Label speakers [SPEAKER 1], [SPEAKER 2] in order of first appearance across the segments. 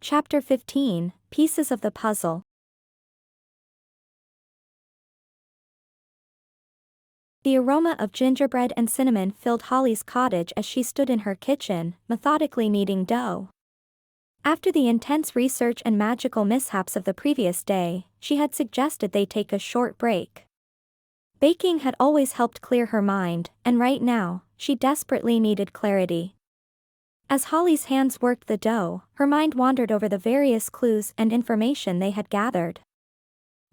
[SPEAKER 1] Chapter 15, Pieces of the Puzzle. The aroma of gingerbread and cinnamon filled Holly's cottage as she stood in her kitchen, methodically kneading dough. After the intense research and magical mishaps of the previous day, she had suggested they take a short break. Baking had always helped clear her mind, and right now, she desperately needed clarity. As Holly's hands worked the dough, her mind wandered over the various clues and information they had gathered.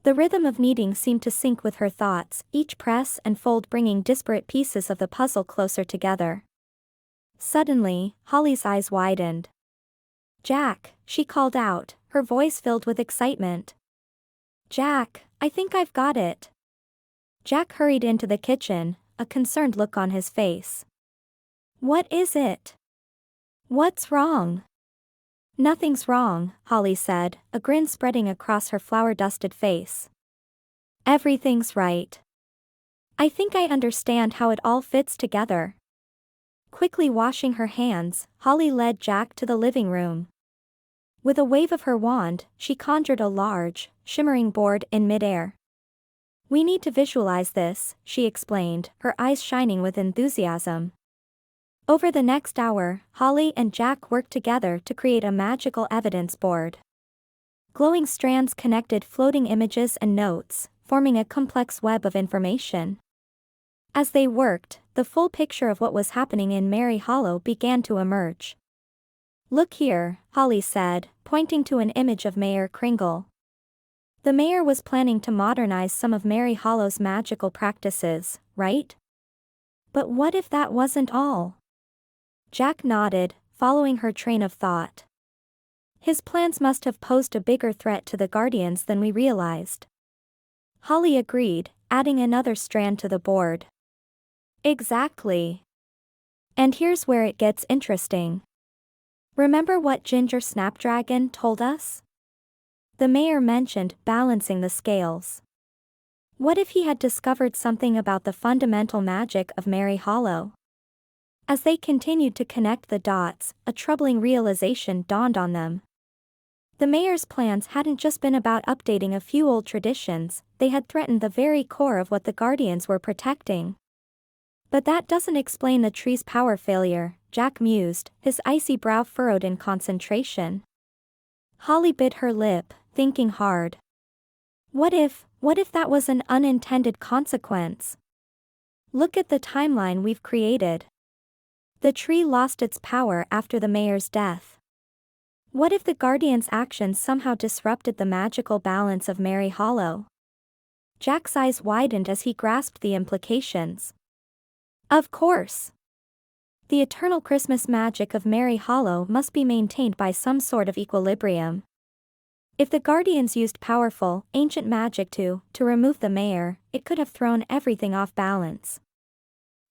[SPEAKER 1] The rhythm of kneading seemed to sync with her thoughts, each press and fold bringing disparate pieces of the puzzle closer together. Suddenly, Holly's eyes widened. "Jack," she called out, her voice filled with excitement. "Jack, I think I've got it." Jack hurried into the kitchen, a concerned look on his face. "What is it? What's wrong?" "Nothing's wrong," Holly said, a grin spreading across her flour-dusted face. "Everything's right. I think I understand how it all fits together." Quickly washing her hands, Holly led Jack to the living room. With a wave of her wand, she conjured a large, shimmering board in midair. "We need to visualize this," she explained, her eyes shining with enthusiasm. Over the next hour, Holly and Jack worked together to create a magical evidence board. Glowing strands connected floating images and notes, forming a complex web of information. As they worked, the full picture of what was happening in Mary Hollow began to emerge. "Look here," Holly said, pointing to an image of Mayor Kringle. The mayor was planning to modernize some of Mary Hollow's magical practices, right? But what if that wasn't all? Jack nodded, following her train of thought. "His plans must have posed a bigger threat to the Guardians than we realized." Holly agreed, adding another strand to the board. "Exactly. And here's where it gets interesting. Remember what Ginger Snapdragon told us?" The mayor mentioned balancing the scales. What if he had discovered something about the fundamental magic of Mary Hollow? As they continued to connect the dots, a troubling realization dawned on them. The mayor's plans hadn't just been about updating a few old traditions, they had threatened the very core of what the Guardians were protecting. "But that doesn't explain the tree's power failure," Jack mused, his icy brow furrowed in concentration. Holly bit her lip, thinking hard. What if that was an unintended consequence? Look at the timeline we've created. The tree lost its power after the mayor's death. What if the Guardians' actions somehow disrupted the magical balance of Mary Hollow? Jack's eyes widened as he grasped the implications. Of course! The eternal Christmas magic of Mary Hollow must be maintained by some sort of equilibrium. If the Guardians used powerful, ancient magic to remove the mayor, it could have thrown everything off balance.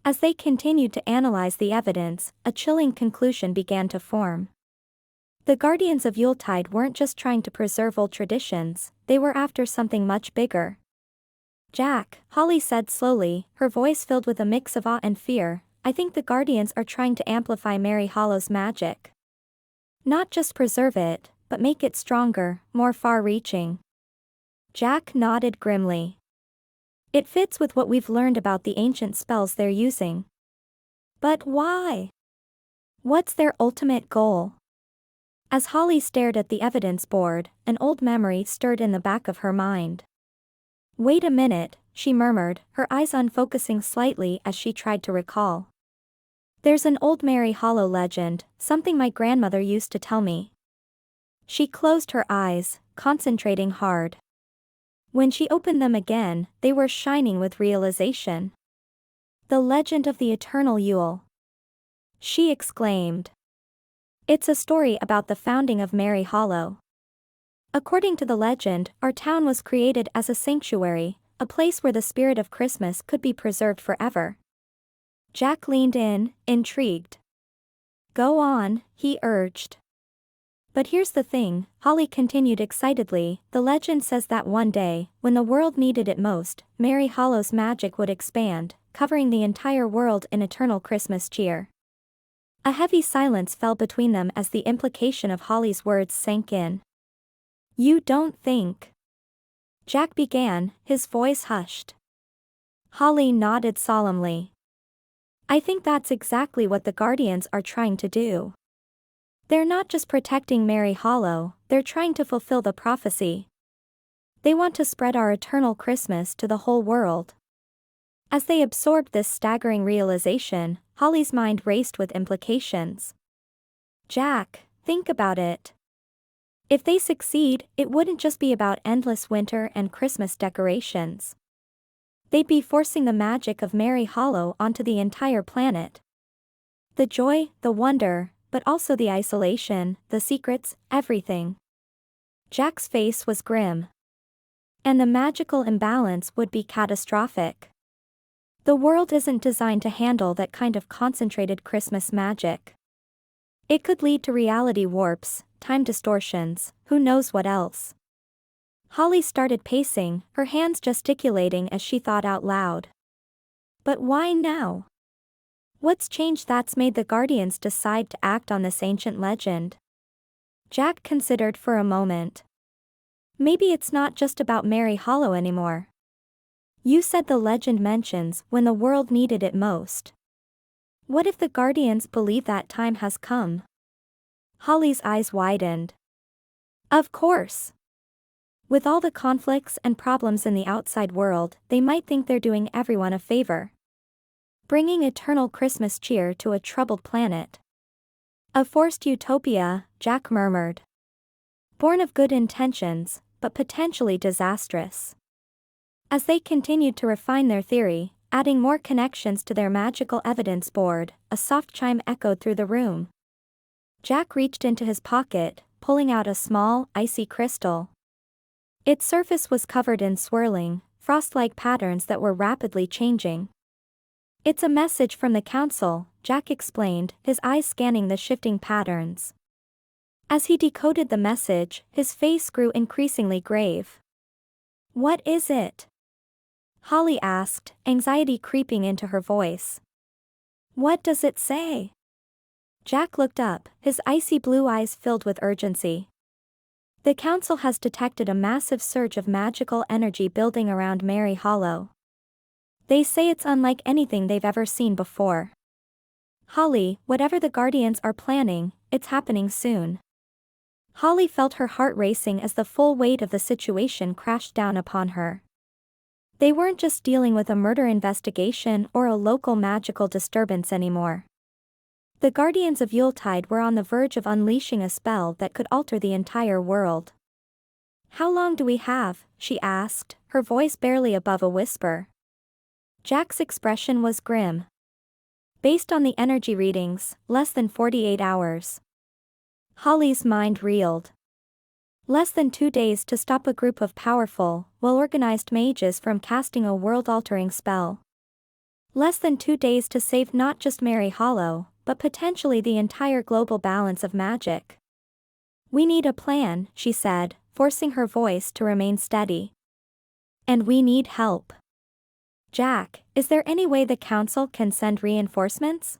[SPEAKER 1] As they continued to analyze the evidence, a chilling conclusion began to form. The Guardians of Yuletide weren't just trying to preserve old traditions, they were after something much bigger. "Jack," Holly said slowly, her voice filled with a mix of awe and fear, "I think the Guardians are trying to amplify Mary Hollow's magic. Not just preserve it, but make it stronger, more far-reaching." Jack nodded grimly. "It fits with what we've learned about the ancient spells they're using." "But why? What's their ultimate goal?" As Holly stared at the evidence board, an old memory stirred in the back of her mind. "Wait a minute," she murmured, her eyes unfocusing slightly as she tried to recall. "There's an old Mary Hollow legend, something my grandmother used to tell me." She closed her eyes, concentrating hard. When she opened them again, they were shining with realization. "The legend of the eternal Yule," she exclaimed. "It's a story about the founding of Mary Hollow. According to the legend, our town was created as a sanctuary, a place where the spirit of Christmas could be preserved forever." Jack leaned in, intrigued. "Go on," he urged. "But here's the thing," Holly continued excitedly, "the legend says that one day, when the world needed it most, Mary Hollow's magic would expand, covering the entire world in eternal Christmas cheer. A heavy silence fell between them as the implication of Holly's words sank in. "You don't think?" Jack began, his voice hushed. Holly nodded solemnly. "I think that's exactly what the Guardians are trying to do. They're not just protecting Mary Hollow, they're trying to fulfill the prophecy. They want to spread our eternal Christmas to the whole world." As they absorbed this staggering realization, Holly's mind raced with implications. "Jack, think about it. If they succeed, it wouldn't just be about endless winter and Christmas decorations. They'd be forcing the magic of Mary Hollow onto the entire planet. The joy, the wonder, but also the isolation, the secrets, everything." Jack's face was grim. "And the magical imbalance would be catastrophic. The world isn't designed to handle that kind of concentrated Christmas magic. It could lead to reality warps, time distortions, who knows what else." Holly started pacing, her hands gesticulating as she thought out loud. "But why now? What's changed that's made the Guardians decide to act on this ancient legend?" Jack considered for a moment. "Maybe it's not just about Mary Hollow anymore. You said the legend mentions when the world needed it most. What if the Guardians believe that time has come?" Holly's eyes widened. "Of course. With all the conflicts and problems in the outside world, they might think they're doing everyone a favor. Bringing eternal Christmas cheer to a troubled planet. A forced utopia," Jack murmured. "Born of good intentions, but potentially disastrous." As they continued to refine their theory, adding more connections to their magical evidence board, a soft chime echoed through the room. Jack reached into his pocket, pulling out a small, icy crystal. Its surface was covered in swirling, frost-like patterns that were rapidly changing. "It's a message from the council," Jack explained, his eyes scanning the shifting patterns. As he decoded the message, his face grew increasingly grave. "What is it?" Holly asked, anxiety creeping into her voice. "What does it say?" Jack looked up, his icy blue eyes filled with urgency. "The council has detected a massive surge of magical energy building around Mary Hollow. They say it's unlike anything they've ever seen before. Holly, whatever the Guardians are planning, it's happening soon." Holly felt her heart racing as the full weight of the situation crashed down upon her. They weren't just dealing with a murder investigation or a local magical disturbance anymore. The Guardians of Yuletide were on the verge of unleashing a spell that could alter the entire world. "How long do we have?" she asked, her voice barely above a whisper. Jack's expression was grim. "Based on the energy readings, less than 48 hours. Holly's mind reeled. Less than 2 days to stop a group of powerful, well-organized mages from casting a world-altering spell. Less than 2 days to save not just Mary Hollow, but potentially the entire global balance of magic. "We need a plan," she said, forcing her voice to remain steady. "And we need help. Jack, is there any way the council can send reinforcements?"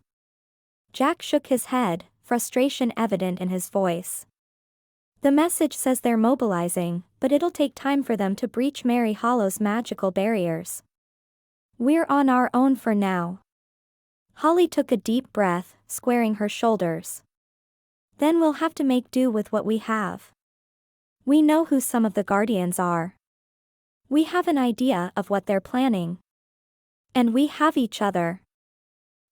[SPEAKER 1] Jack shook his head, frustration evident in his voice. "The message says they're mobilizing, but it'll take time for them to breach Mary Hollow's magical barriers. We're on our own for now." Holly took a deep breath, squaring her shoulders. "Then we'll have to make do with what we have. We know who some of the Guardians are. We have an idea of what they're planning. And we have each other."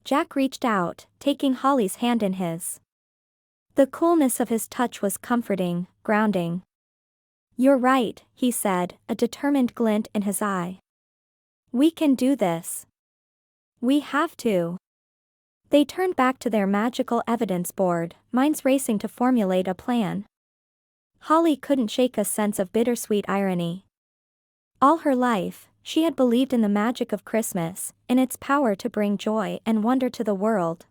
[SPEAKER 1] Jack reached out, taking Holly's hand in his. The coolness of his touch was comforting, grounding. "You're right," he said, a determined glint in his eye. "We can do this. We have to." They turned back to their magical evidence board, minds racing to formulate a plan. Holly couldn't shake a sense of bittersweet irony. All her life, she had believed in the magic of Christmas, in its power to bring joy and wonder to the world.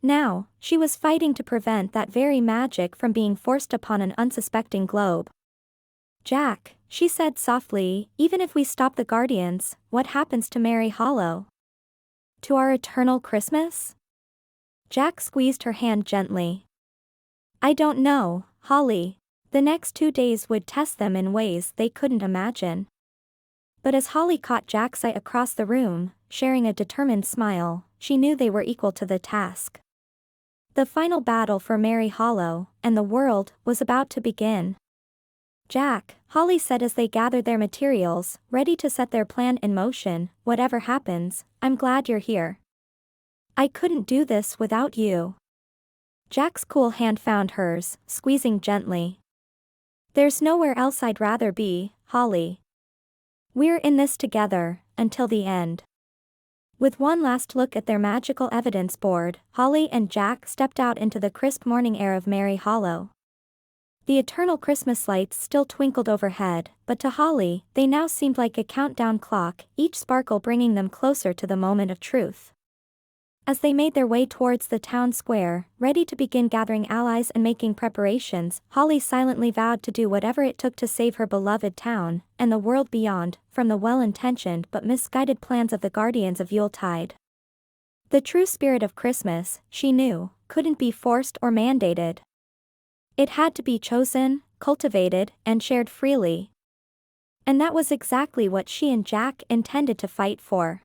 [SPEAKER 1] Now, she was fighting to prevent that very magic from being forced upon an unsuspecting globe. "Jack," she said softly, "even if we stop the Guardians, what happens to Mary Hollow? To our eternal Christmas?" Jack squeezed her hand gently. I don't know, Holly. The next 2 days would test them in ways they couldn't imagine. But as Holly caught Jack's eye across the room, sharing a determined smile, she knew they were equal to the task. The final battle for Mary Hollow, and the world, was about to begin. Jack, Holly said as they gathered their materials, ready to set their plan in motion, whatever happens, I'm glad you're here. I couldn't do this without you. Jack's cool hand found hers, squeezing gently. There's nowhere else I'd rather be, Holly. We're in this together, until the end. With one last look at their magical evidence board, Holly and Jack stepped out into the crisp morning air of Mary Hollow. The eternal Christmas lights still twinkled overhead, but to Holly, they now seemed like a countdown clock, each sparkle bringing them closer to the moment of truth. As they made their way towards the town square, ready to begin gathering allies and making preparations, Holly silently vowed to do whatever it took to save her beloved town, and the world beyond, from the well-intentioned but misguided plans of the Guardians of Yuletide. The true spirit of Christmas, she knew, couldn't be forced or mandated. It had to be chosen, cultivated, and shared freely. And that was exactly what she and Jack intended to fight for.